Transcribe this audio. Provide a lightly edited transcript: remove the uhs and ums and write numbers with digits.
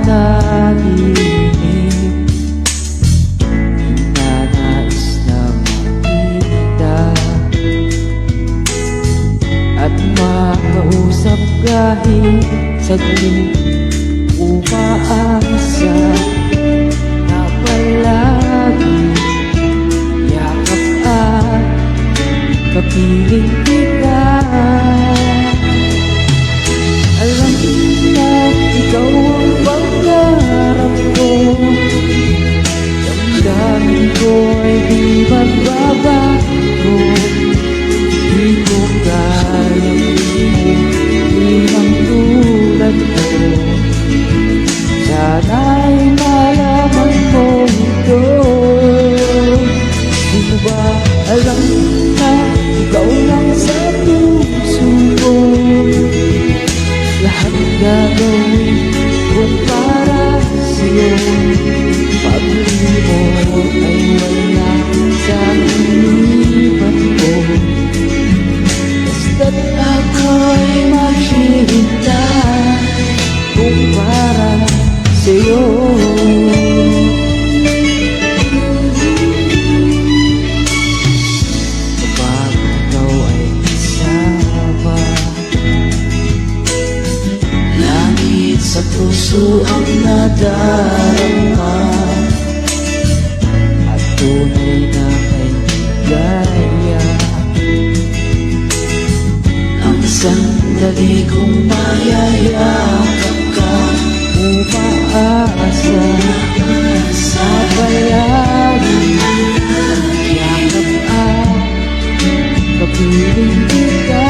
panaginip, nais na makita at makausap kahit saglit. Umaasa na palagi yakap at kapiling kita. Alam na ikaw ang pangarap ko, damdamin ko'y di magbabago. Di ko kayang ilang tulad ko, sana'y malaman mo ito. Di mo ba alam na ikaw lang sa puso ko? Lahat gagawin ko para sa'yo. Pag-uwi mo ay wala sa inipan ko, basta't ako'y maghihintay kung para sa'yo. Kapag ikaw ay kasama, langit sa puso ang nadarama, at tunay na kailigaya. Ang sandali kong mayayakap ka, umaasa sa palagi, yakap at kapiling kita.